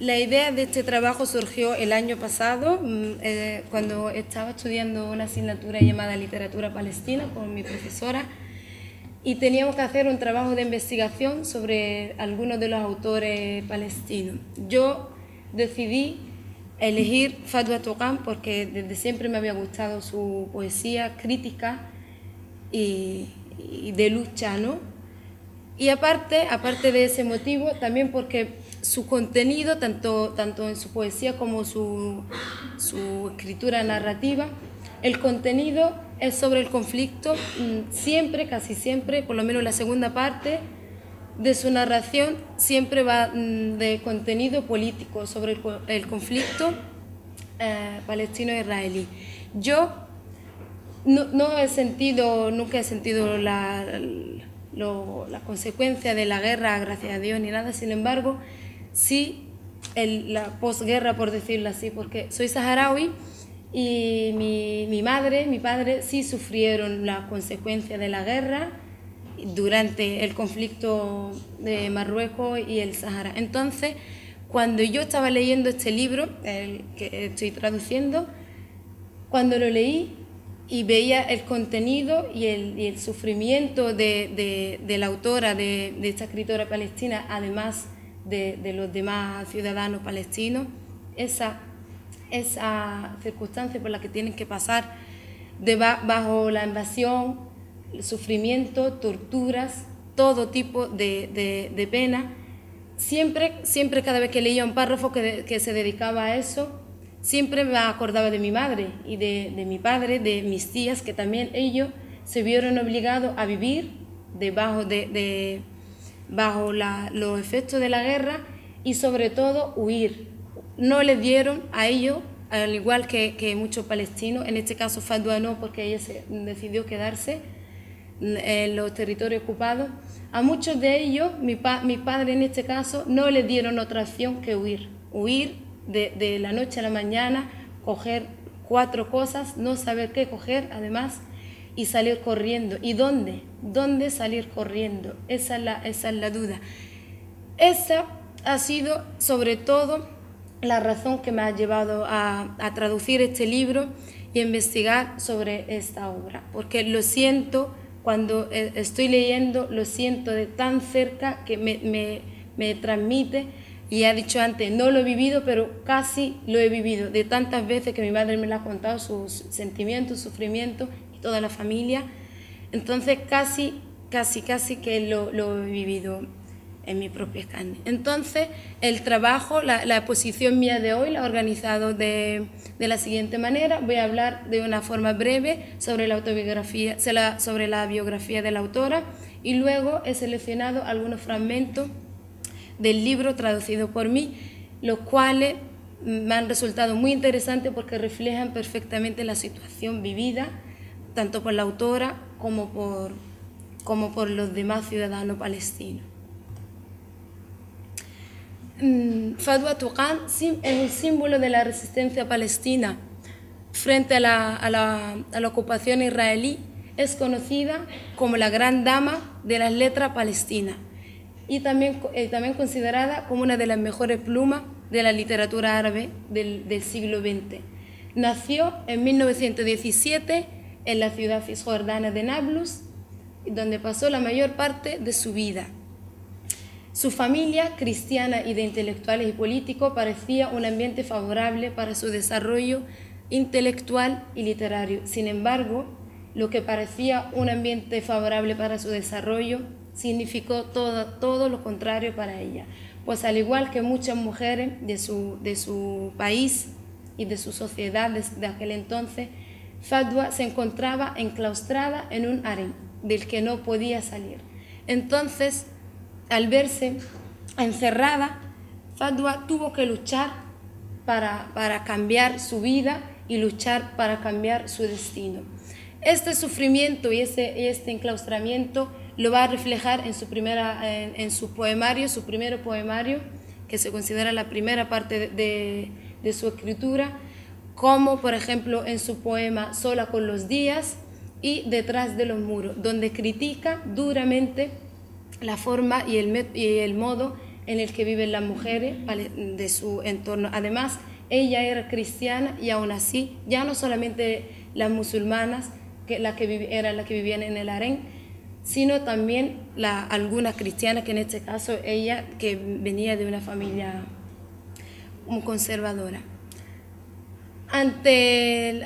La idea de este trabajo surgió el año pasado, cuando estaba estudiando una asignatura llamada Literatura Palestina con mi profesora, y teníamos que hacer un trabajo de investigación sobre algunos de los autores palestinos. Yo decidí elegir Fadwa Tuqan porque desde siempre me había gustado su poesía crítica y de lucha, ¿no? Y aparte de ese motivo, también porque su contenido, tanto en su poesía como su escritura narrativa, el contenido es sobre el conflicto, siempre, casi siempre, por lo menos la segunda parte de su narración, siempre va de contenido político sobre el conflicto palestino-israelí. Yo nunca he sentido la consecuencia de la guerra, gracias a Dios, ni nada. Sin embargo, sí la posguerra, por decirlo así, porque soy saharaui y mi madre, mi padre sí sufrieron la consecuencia de la guerra durante el conflicto de Marruecos y el Sahara. Entonces, cuando yo estaba leyendo este libro, el que estoy traduciendo, cuando lo leí y veía el contenido y el sufrimiento de la autora, de esta escritora palestina, además de los demás ciudadanos palestinos, esa circunstancia por la que tienen que pasar bajo la invasión, el sufrimiento, torturas, todo tipo de pena. Siempre cada vez que leía un párrafo que se dedicaba a eso, siempre me acordaba de mi madre y de mi padre, de mis tías, que también ellos se vieron obligados a vivir bajo los efectos de la guerra y sobre todo huir. No les dieron a ellos, al igual que muchos palestinos, en este caso Fadwa no, porque ella decidió quedarse en los territorios ocupados. A muchos de ellos, mi padre en este caso, no les dieron otra opción que huir de la noche a la mañana, coger 4 cosas, no saber qué coger además y salir corriendo. ¿Y dónde? ¿Dónde salir corriendo? Esa es la duda. Esa ha sido sobre todo la razón que me ha llevado a traducir este libro y a investigar sobre esta obra, porque lo siento, cuando estoy leyendo, lo siento de tan cerca que me transmite. Y he dicho antes, no lo he vivido, pero casi lo he vivido, de tantas veces que mi madre me lo ha contado, sus sentimientos, sufrimientos y toda la familia. Entonces casi que lo he vivido en mi propia carne. Entonces el trabajo, la exposición mía de hoy la he organizado de la siguiente manera. Voy a hablar de una forma breve sobre la autobiografía, sobre la biografía de la autora, y luego he seleccionado algunos fragmentos del libro traducido por mí, los cuales me han resultado muy interesantes porque reflejan perfectamente la situación vivida, tanto por la autora como por los demás ciudadanos palestinos. Fadwa Tuqan es un símbolo de la resistencia palestina frente a la ocupación israelí. Es conocida como la gran dama de las letras palestinas y también considerada como una de las mejores plumas de la literatura árabe del siglo XX. Nació en 1917 en la ciudad cisjordana de Nablus, donde pasó la mayor parte de su vida. Su familia, cristiana y de intelectuales y políticos, parecía un ambiente favorable para su desarrollo intelectual y literario. Sin embargo, lo que parecía un ambiente favorable para su desarrollo significó todo lo contrario para ella, pues al igual que muchas mujeres de su país y de su sociedad de aquel entonces, Fadwa se encontraba enclaustrada en un harén del que no podía salir. Entonces, al verse encerrada, Fadwa tuvo que luchar para cambiar su vida y luchar para cambiar su destino. Este sufrimiento y este enclaustramiento lo va a reflejar en su poemario, su primer poemario, que se considera la primera parte de su escritura, como por ejemplo en su poema Sola con los días y Detrás de los muros, donde critica duramente la forma y el modo en el que viven las mujeres de su entorno. Además, ella era cristiana y aún así, ya no solamente las musulmanas, eran las que vivían en el harén, sino también algunas cristianas, que en este caso ella, que venía de una familia muy conservadora. Ante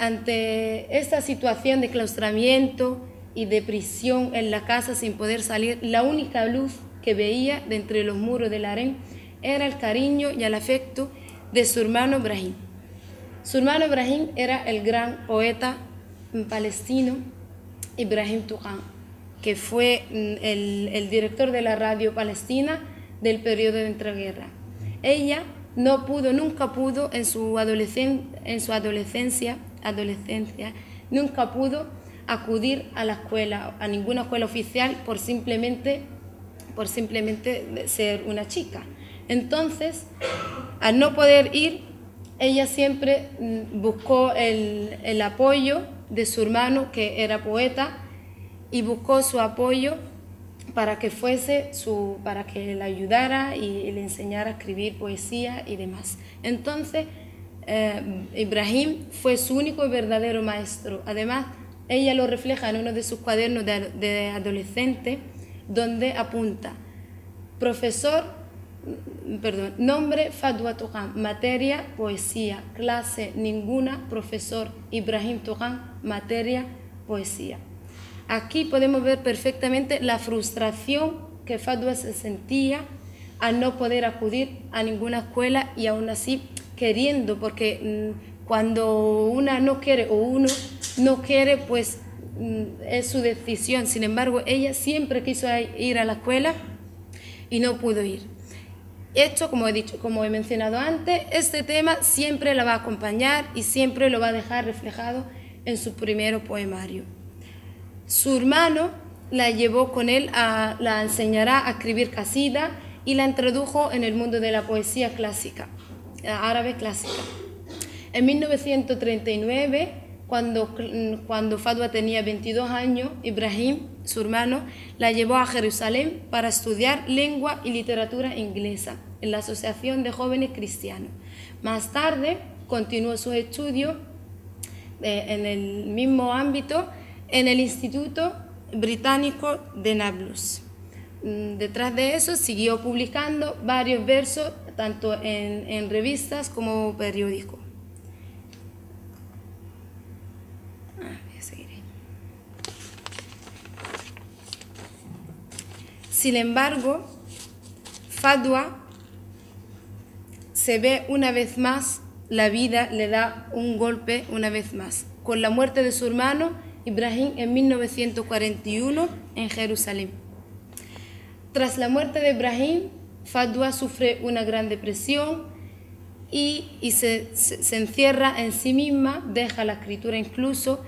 esta situación de claustramiento y de prisión en la casa sin poder salir, la única luz que veía de entre los muros del harén era el cariño y el afecto de su hermano Brahim. Su hermano Brahim era el gran poeta palestino Ibrahim Tuqan, que fue el director de la radio palestina del periodo de entreguerras. Ella nunca pudo en su adolescencia, nunca pudo acudir a la escuela, a ninguna escuela oficial, por simplemente ser una chica. Entonces, al no poder ir, ella siempre buscó el apoyo de su hermano, que era poeta, y buscó su apoyo para que la ayudara y le enseñara a escribir poesía y demás. Entonces, Ibrahim fue su único y verdadero maestro. Además, ella lo refleja en uno de sus cuadernos de adolescente, donde apunta: nombre Fadwa Tuqan, materia poesía, clase ninguna, profesor Ibrahim Tuqan, materia poesía. Aquí podemos ver perfectamente la frustración que Fadwa se sentía al no poder acudir a ninguna escuela, y aún así queriendo, porque cuando una no quiere o uno no quiere, pues es su decisión. Sin embargo, ella siempre quiso ir a la escuela y no pudo ir. Esto, como he mencionado antes, este tema siempre la va a acompañar y siempre lo va a dejar reflejado en su primer poemario. Su hermano la llevó con él, la enseñará a escribir qasida y la introdujo en el mundo de la poesía clásica, árabe clásica. En 1939, cuando Fadwa tenía 22 años, Ibrahim, su hermano, la llevó a Jerusalén para estudiar lengua y literatura inglesa en la Asociación de Jóvenes Cristianos. Más tarde, continuó sus estudios en el mismo ámbito en el Instituto Británico de Nablus. Detrás de eso, siguió publicando varios versos, tanto en revistas como periódicos. Sin embargo, Fadwa se ve una vez más, la vida le da un golpe una vez más, con la muerte de su hermano Ibrahim en 1941 en Jerusalén. Tras la muerte de Ibrahim, Fadwa sufre una gran depresión y se encierra en sí misma, deja la escritura incluso.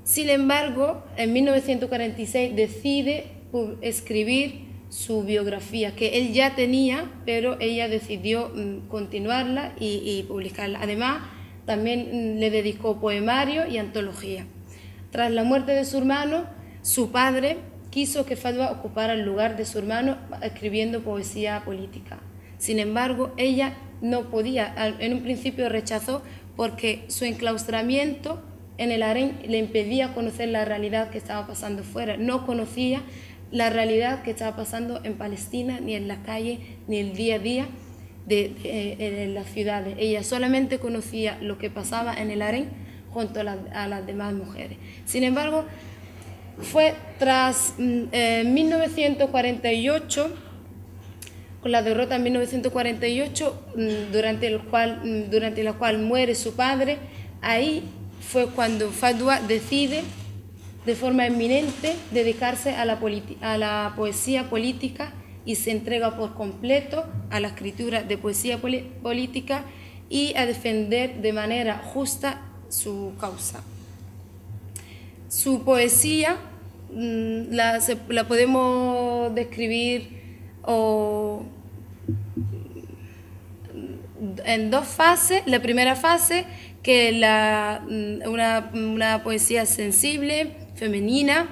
Sin embargo, en 1946 decide escribir su biografía, que él ya tenía, pero ella decidió continuarla y publicarla. Además, también le dedicó poemario y antología. Tras la muerte de su hermano, su padre quiso que Fadwa ocupara el lugar de su hermano escribiendo poesía política. Sin embargo, ella no podía. En un principio rechazó, porque su enclaustramiento en el harén le impedía conocer la realidad que estaba pasando fuera. No conocía la realidad que estaba pasando en Palestina, ni en la calle, ni el día a día en las ciudades. Ella solamente conocía lo que pasaba en el harén junto a las demás mujeres. Sin embargo, fue tras 1948, con la derrota en 1948, durante la cual muere su padre. Ahí fue cuando Fadwa decide de forma eminente dedicarse a la poesía política y se entrega por completo a la escritura de poesía política y a defender de manera justa su causa. Su poesía la podemos describir en dos fases. La primera fase, que es una poesía sensible, femenina,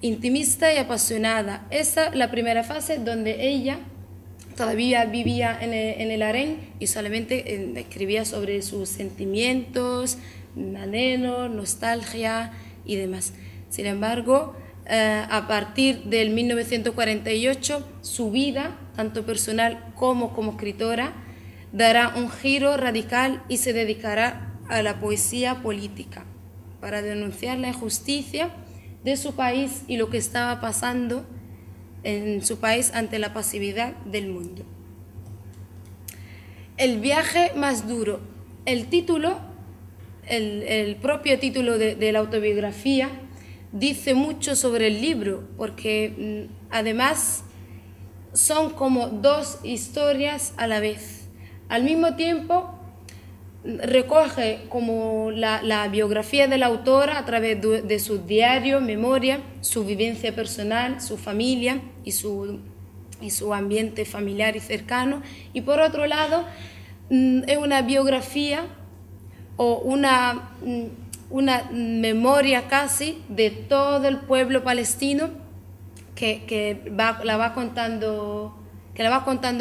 intimista y apasionada. Esa es la primera fase, donde ella, todavía vivía en el harén y solamente escribía sobre sus sentimientos, anhelos, nostalgia y demás. Sin embargo, a partir del 1948, su vida, tanto personal como escritora, dará un giro radical y se dedicará a la poesía política para denunciar la injusticia de su país y lo que estaba pasando en su país ante la pasividad del mundo. El viaje más duro. El título, el propio título de la autobiografía, dice mucho sobre el libro, porque además son como dos historias a la vez. Al mismo tiempo, recoge como la biografía de la autora a través de sus diarios, memoria, su vivencia personal, su familia y su ambiente familiar y cercano. Y por otro lado, es una biografía o una memoria casi de todo el pueblo palestino que la va contando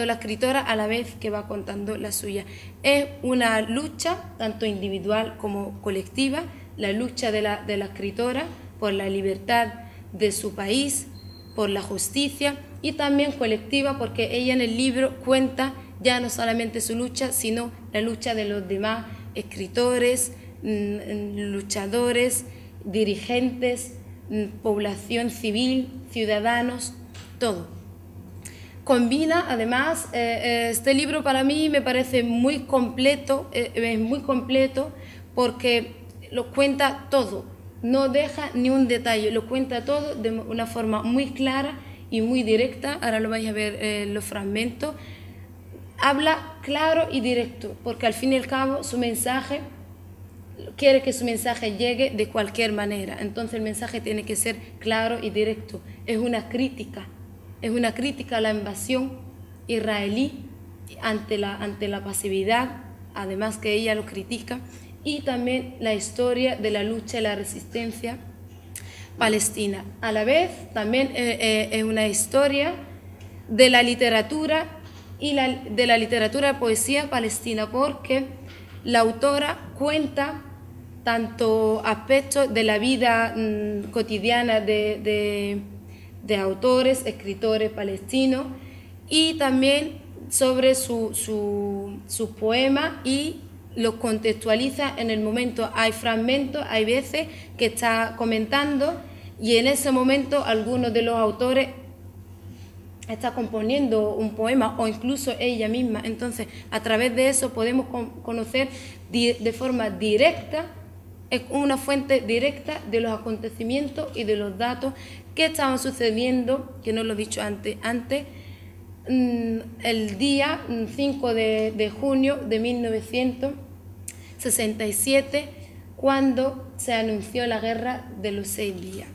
la escritora a la vez que va contando la suya. Es una lucha tanto individual como colectiva, la lucha de la escritora por la libertad de su país, por la justicia, y también colectiva porque ella en el libro cuenta ya no solamente su lucha, sino la lucha de los demás escritores, luchadores, dirigentes, población civil, ciudadanos, todo. Combina, además, este libro para mí me parece muy completo, es muy completo porque lo cuenta todo, no deja ni un detalle, lo cuenta todo de una forma muy clara y muy directa. Ahora lo vais a ver los fragmentos. Habla claro y directo, porque al fin y al cabo su mensaje quiere que su mensaje llegue de cualquier manera. Entonces el mensaje tiene que ser claro y directo. Es una crítica a la invasión israelí ante la pasividad, además que ella lo critica, y también la historia de la lucha y la resistencia palestina. A la vez también es una historia de la literatura y de la literatura poesía palestina, porque la autora cuenta tanto aspectos de la vida cotidiana de autores, escritores palestinos, y también sobre su poema, y lo contextualiza en el momento. Hay fragmentos, hay veces que está comentando y en ese momento algunos de los autores está componiendo un poema o incluso ella misma. Entonces, a través de eso podemos conocer de forma directa, es una fuente directa de los acontecimientos y de los datos que estaban sucediendo, que no lo he dicho antes, el día 5 de junio de 1967, cuando se anunció la guerra de los 6 días.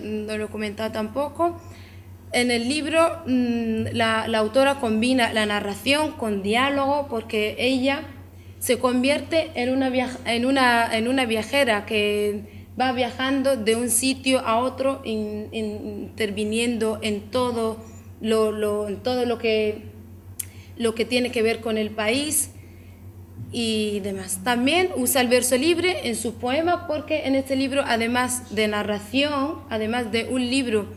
No lo he comentado tampoco. En el libro la autora combina la narración con diálogo, porque ella se convierte en una viajera que va viajando de un sitio a otro, interviniendo en todo lo que tiene que ver con el país y demás. También usa el verso libre en sus poemas, porque en este libro, además de narración, además de un libro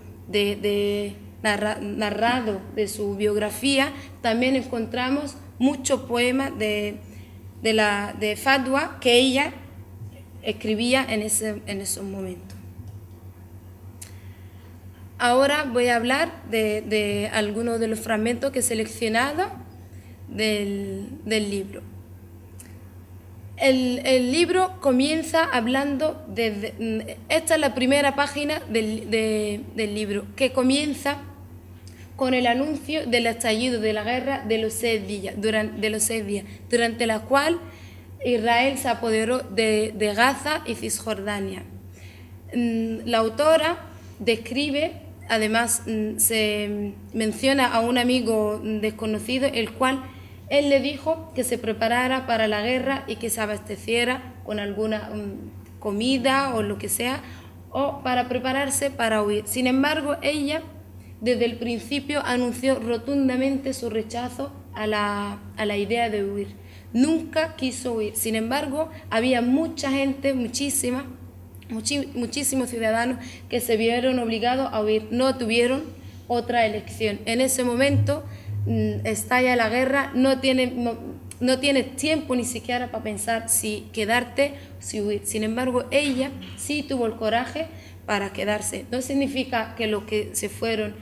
narrado de su biografía, también encontramos muchos poemas de Fatwa que ella escribía en esos momentos. Ahora voy a hablar de algunos de los fragmentos que he seleccionado del libro. El libro comienza hablando esta es la primera página del libro, que comienza con el anuncio del estallido de la guerra de los 6 días, durante la cual Israel se apoderó de Gaza y Cisjordania. La autora describe, además se menciona a un amigo desconocido, el cual él le dijo que se preparara para la guerra y que se abasteciera con alguna comida o lo que sea, o para prepararse para huir. Sin embargo, ella desde el principio anunció rotundamente su rechazo a la idea de huir. Nunca quiso huir. Sin embargo, había mucha gente, muchísimos ciudadanos que se vieron obligados a huir. No tuvieron otra elección. En ese momento estalla la guerra, no tienes tiempo ni siquiera para pensar si quedarte o si huir. Sin embargo, ella sí tuvo el coraje para quedarse. No significa que los que se fueron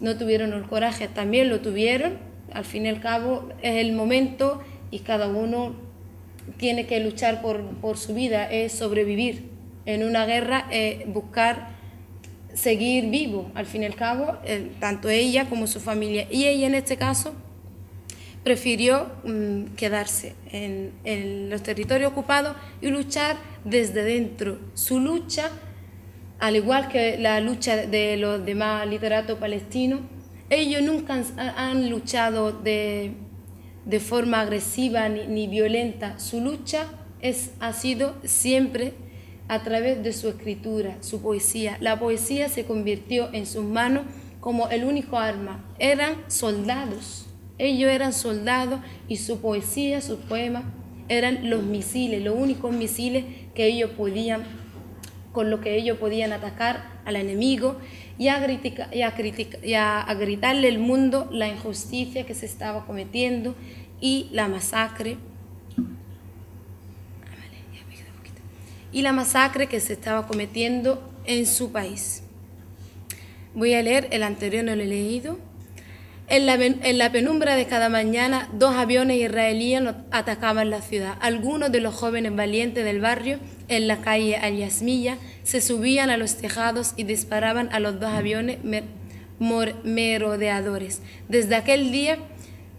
no tuvieron el coraje, también lo tuvieron. Al fin y al cabo es el momento y cada uno tiene que luchar por su vida, es sobrevivir. En una guerra buscar seguir vivo, al fin y al cabo, tanto ella como su familia. Y ella en este caso prefirió quedarse en los territorios ocupados y luchar desde dentro. Su lucha, al igual que la lucha de los demás literatos palestinos, ellos nunca han luchado de forma agresiva ni violenta. Su lucha ha sido siempre a través de su escritura, su poesía. La poesía se convirtió en sus manos como el único arma. Eran soldados, ellos eran soldados y su poesía, sus poemas eran los misiles, los únicos misiles que ellos podían, con los que ellos podían atacar al enemigo y a gritarle al mundo la injusticia que se estaba cometiendo y la masacre. Y la masacre que se estaba cometiendo en su país. Voy a leer, el anterior no lo he leído. En la penumbra de cada mañana, 2 aviones israelíes atacaban la ciudad. Algunos de los jóvenes valientes del barrio, en la calle Al-Yasmiya, se subían a los tejados y disparaban a los 2 aviones merodeadores. Desde aquel día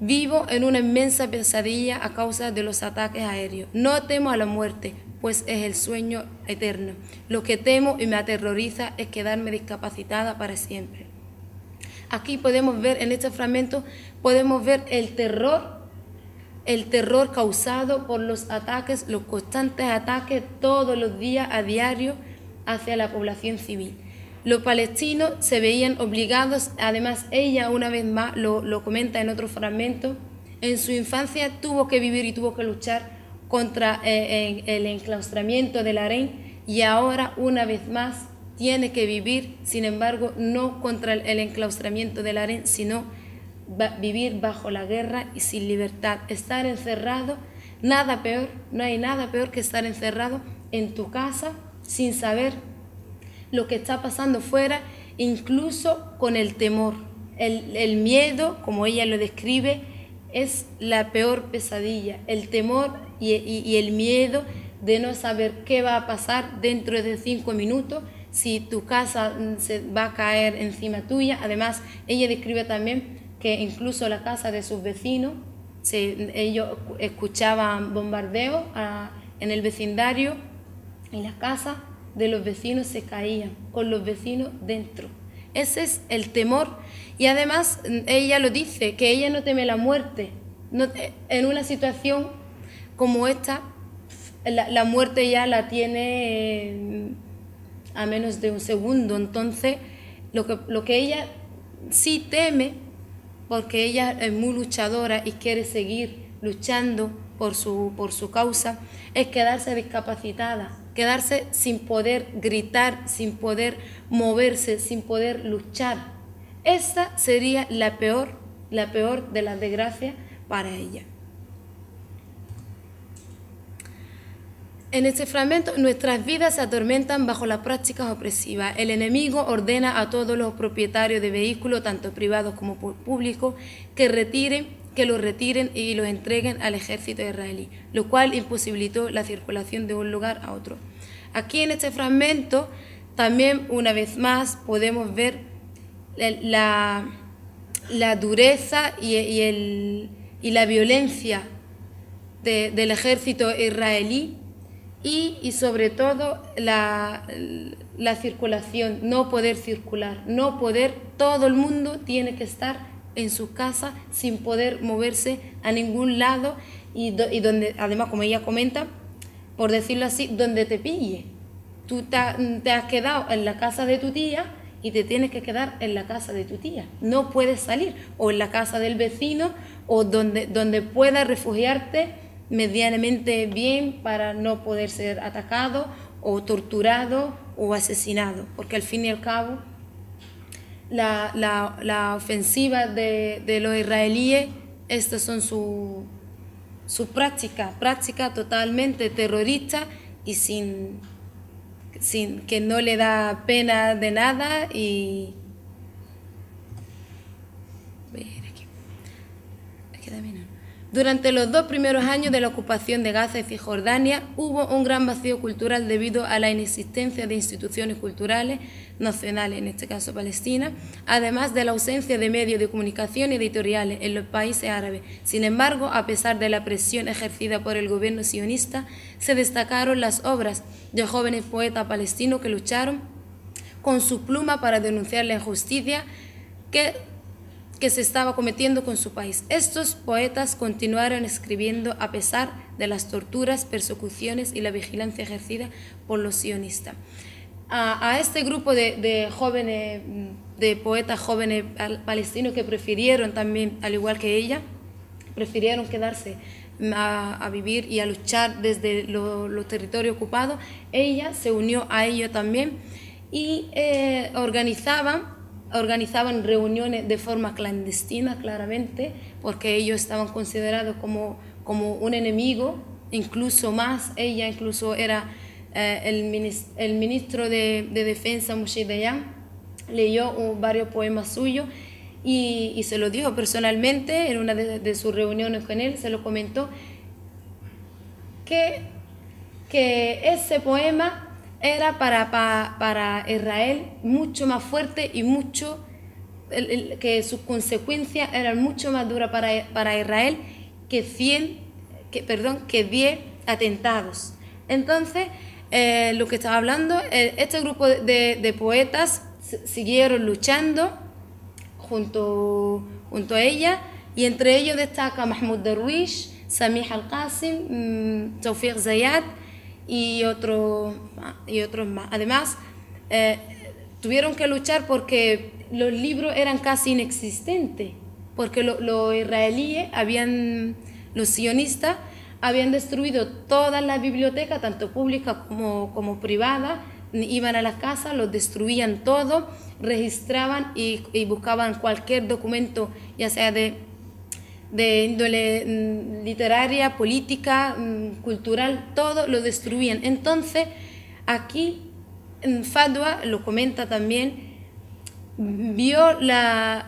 vivo en una inmensa pesadilla a causa de los ataques aéreos. No temo a la muerte, pues es el sueño eterno. Lo que temo y me aterroriza es quedarme discapacitada para siempre. Aquí podemos ver, en este fragmento, podemos ver el terror causado por los ataques, los constantes ataques todos los días a diario hacia la población civil. Los palestinos se veían obligados, además ella una vez más lo comenta en otro fragmento, en su infancia tuvo que vivir y tuvo que luchar contra el enclaustramiento del harén y ahora una vez más tiene que vivir, sin embargo, no contra el enclaustramiento del harén, sino vivir bajo la guerra y sin libertad. Estar encerrado, nada peor, no hay nada peor que estar encerrado en tu casa sin saber lo que está pasando fuera, incluso con el temor. El miedo, como ella lo describe, es la peor pesadilla, el temor y el miedo de no saber qué va a pasar dentro de 5 minutos, si tu casa se va a caer encima tuya. Además, ella describe también que incluso la casa de sus vecinos, ellos escuchaban bombardeos en el vecindario y las casas de los vecinos se caían, con los vecinos dentro. Ese es el temor. Y además ella lo dice, que ella no teme la muerte. En una situación como esta, la muerte ya la tiene a menos de un segundo. Entonces, lo que ella sí teme, porque ella es muy luchadora y quiere seguir luchando por su causa, es quedarse discapacitada, quedarse sin poder gritar, sin poder moverse, sin poder luchar. Esa sería la peor de las desgracias para ella. En este fragmento, nuestras vidas se atormentan bajo las prácticas opresivas. El enemigo ordena a todos los propietarios de vehículos, tanto privados como públicos, que los retiren y los entreguen al ejército israelí, lo cual imposibilitó la circulación de un lugar a otro. Aquí en este fragmento, también una vez más podemos ver la dureza y la violencia del ejército israelí y sobre todo la circulación, no poder circular, todo el mundo tiene que estar en su casa sin poder moverse a ningún lado y donde, además, como ella comenta, por decirlo así, donde te pille. Tú te has quedado en la casa de tu tía y te tienes que quedar en la casa de tu tía. No puedes salir, o en la casa del vecino, o donde puedas refugiarte medianamente bien para no poder ser atacado o torturado o asesinado, porque al fin y al cabo la ofensiva de los israelíes, estas son su práctica totalmente terrorista y sin que no le da pena de nada. Y durante los 2 primeros años de la ocupación de Gaza y Cisjordania hubo un gran vacío cultural debido a la inexistencia de instituciones culturales nacionales, en este caso Palestina, además de la ausencia de medios de comunicación editoriales en los países árabes. Sin embargo, a pesar de la presión ejercida por el gobierno sionista, se destacaron las obras de jóvenes poetas palestinos que lucharon con su pluma para denunciar la injusticia que se estaba cometiendo con su país. Estos poetas continuaron escribiendo a pesar de las torturas, persecuciones y la vigilancia ejercida por los sionistas. A este grupo de jóvenes, de poetas jóvenes palestinos que prefirieron también, al igual que ella, prefirieron quedarse a vivir y a luchar desde los territorios ocupados, ella se unió a ellos también y organizaban reuniones de forma clandestina, claramente, porque ellos estaban considerados como un enemigo, incluso más. Ella incluso era el ministro de Defensa, Moshe Dayan, leyó varios poemas suyos y se lo dijo personalmente en una de sus reuniones con él, se lo comentó, que ese poema era para Israel mucho más fuerte y que sus consecuencias eran mucho más duras para Israel que 10 atentados. Entonces, lo que estaba hablando, este grupo de poetas siguieron luchando junto a ella, y entre ellos destaca Mahmoud Darwish, Samih Al-Qasim, Tawfiq Zayat y otros más. Además, tuvieron que luchar porque los libros eran casi inexistentes, porque los israelíes los sionistas habían destruido todas las bibliotecas, tanto públicas como privadas. Iban a las casas, los destruían todo, registraban y buscaban cualquier documento, ya sea de índole literaria, política, cultural, todo lo destruían. Entonces, aquí Fadwa lo comenta también, la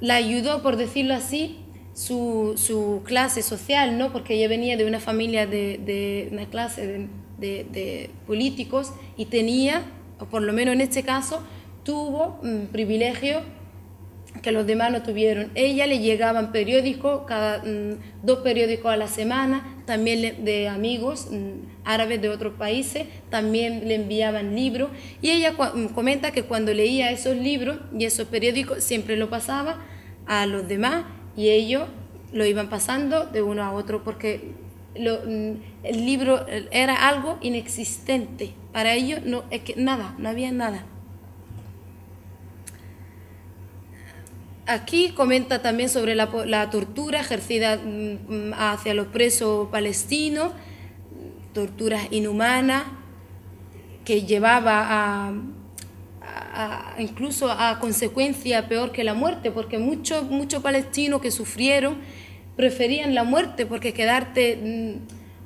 ayudó, por decirlo así, su clase social, ¿no? Porque ella venía de una familia de una clase de políticos y tenía, o por lo menos en este caso, tuvo un privilegio que los demás no tuvieron. Ella le llegaban periódicos, 2 periódicos a la semana, también de amigos árabes de otros países, también le enviaban libros, y ella comenta que cuando leía esos libros y esos periódicos siempre lo pasaba a los demás y ellos lo iban pasando de uno a otro, porque el libro era algo inexistente para ellos, no había nada. Aquí comenta también sobre la tortura ejercida hacia los presos palestinos, torturas inhumanas que llevaba incluso a consecuencia peor que la muerte, porque muchos palestinos que sufrieron preferían la muerte, porque quedarte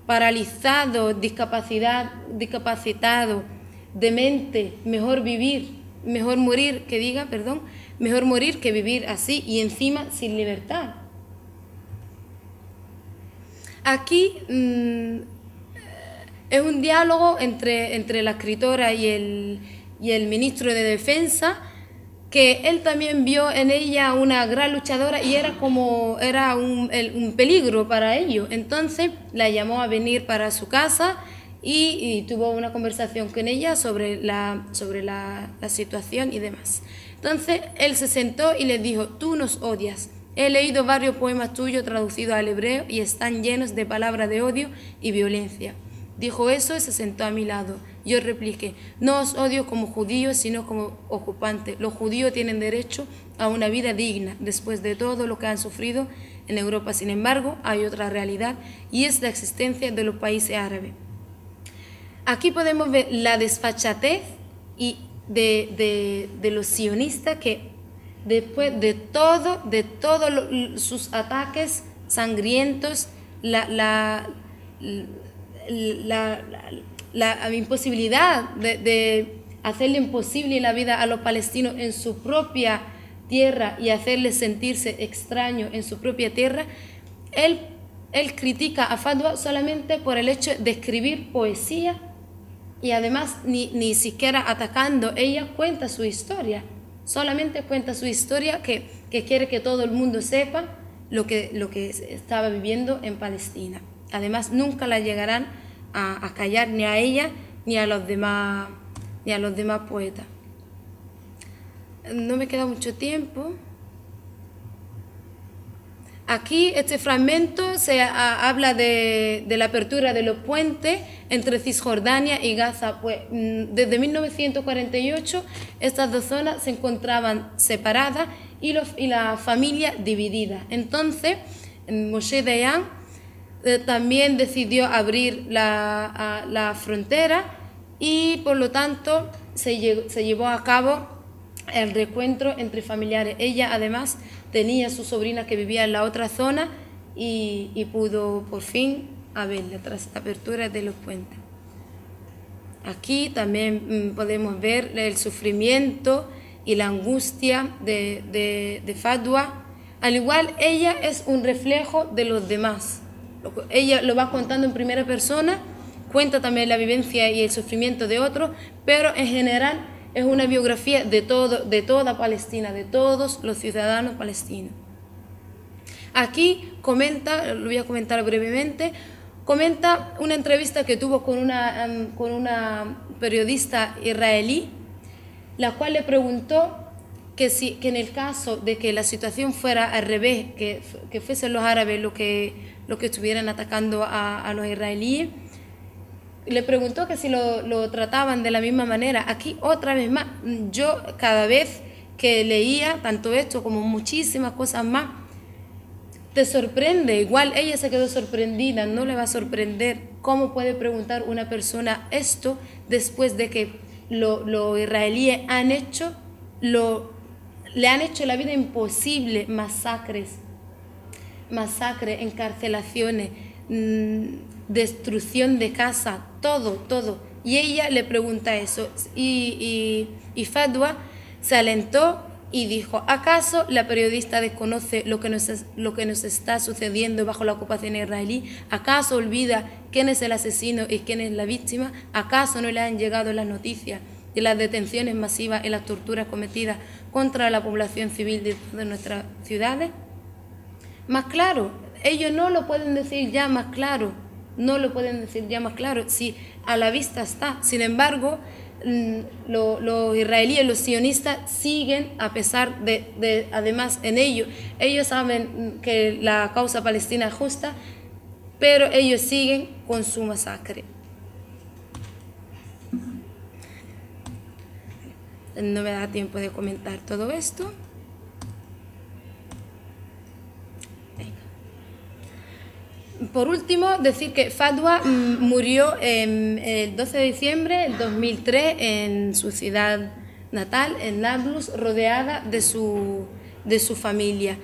paralizado, discapacitado, demente, mejor morir que vivir así y encima sin libertad. Aquí es un diálogo entre la escritora y el ministro de Defensa, que él también vio en ella una gran luchadora y era un peligro para ellos. Entonces la llamó a venir para su casa y tuvo una conversación con ella sobre la situación y demás. Entonces él se sentó y le dijo: tú nos odias. He leído varios poemas tuyos traducidos al hebreo y están llenos de palabras de odio y violencia. Dijo eso y se sentó a mi lado. Yo repliqué, no os odio como judíos, sino como ocupantes. Los judíos tienen derecho a una vida digna, después de todo lo que han sufrido en Europa. Sin embargo, hay otra realidad, y es la existencia de los países árabes. Aquí podemos ver la desfachatez y de los sionistas, que después de todos sus ataques sangrientos, la imposibilidad de hacerle imposible la vida a los palestinos en su propia tierra y hacerles sentirse extraños en su propia tierra, él critica a Fadwa solamente por el hecho de escribir poesía, y además ni siquiera atacando. Ella cuenta su historia, solamente cuenta su historia, que quiere que todo el mundo sepa lo que estaba viviendo en Palestina. Además, nunca la llegarán a callar, ni a ella ni a los demás poetas. No me queda mucho tiempo. Aquí este fragmento habla de la apertura de los puentes entre Cisjordania y Gaza. Pues desde 1948 estas dos zonas se encontraban separadas y la familia dividida. Entonces Moshe Dayan también decidió abrir la frontera, y por lo tanto se llevó a cabo el reencuentro entre familiares. Ella además tenía a su sobrina que vivía en la otra zona, y pudo por fin verla tras la apertura de los puentes. Aquí también podemos ver el sufrimiento y la angustia de Fadwa. Al igual, ella es un reflejo de los demás. Ella lo va contando en primera persona, cuenta también la vivencia y el sufrimiento de otros, pero en general es una biografía de toda Palestina, de todos los ciudadanos palestinos. Aquí comenta, lo voy a comentar brevemente, comenta una entrevista que tuvo con una periodista israelí, la cual le preguntó que en el caso de que la situación fuera al revés, que fuesen los árabes los que estuvieran atacando a los israelíes, le preguntó que si lo trataban de la misma manera. Aquí otra vez más, yo cada vez que leía tanto esto como muchísimas cosas más, te sorprende. Igual ella se quedó sorprendida, no le va a sorprender cómo puede preguntar una persona esto después de que los israelíes le han hecho la vida imposible, masacres, encarcelaciones, destrucción de casa, todo. Y ella le pregunta eso, y Fadwa se alentó y dijo, ¿acaso la periodista desconoce lo que nos está sucediendo bajo la ocupación israelí? ¿Acaso olvida quién es el asesino y quién es la víctima? ¿Acaso no le han llegado las noticias de las detenciones masivas y las torturas cometidas contra la población civil de nuestras ciudades? Más claro, ellos no lo pueden decir ya más claro, si a la vista está. Sin embargo, los israelíes, los sionistas siguen, a pesar de además en ellos saben que la causa palestina es justa, pero ellos siguen con su masacre. No me da tiempo de comentar todo esto. Por último, decir que Fadwa murió el 12 de diciembre del 2003 en su ciudad natal, en Nablus, rodeada de su familia.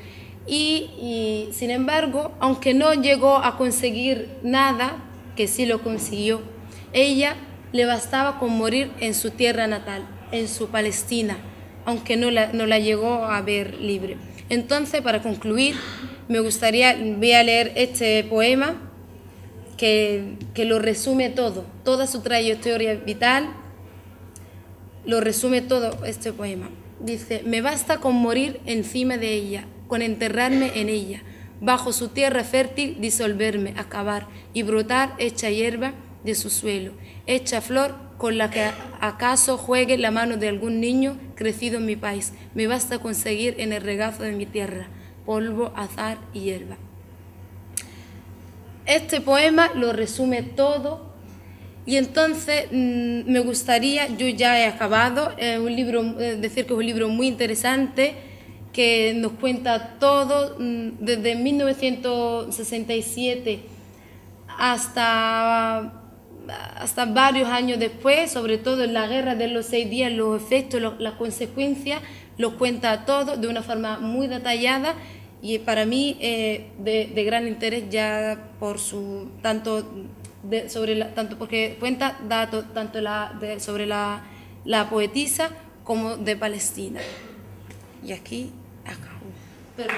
Y sin embargo, aunque no llegó a conseguir nada, que sí lo consiguió, ella le bastaba con morir en su tierra natal, en su Palestina, aunque no la llegó a ver libre. Entonces, para concluir, voy a leer este poema que lo resume todo, toda su trayectoria vital, lo resume todo este poema. Dice, me basta con morir encima de ella, con enterrarme en ella, bajo su tierra fértil disolverme, acabar y brotar hecha hierba de su suelo, hecha flor con la que acaso juegue la mano de algún niño crecido en mi país. Me basta conseguir en el regazo de mi tierra polvo, azar y hierba. Este poema lo resume todo Y entonces me gustaría, yo ya he acabado, un libro, decir que es un libro muy interesante, que nos cuenta todo, desde 1967 hasta varios años después, sobre todo en la guerra de los 6 días, los efectos, las consecuencias, lo cuenta todo de una forma muy detallada y para mí de gran interés ya por su tanto porque cuenta datos tanto sobre la poetisa como de Palestina. Y aquí acabo. Pero,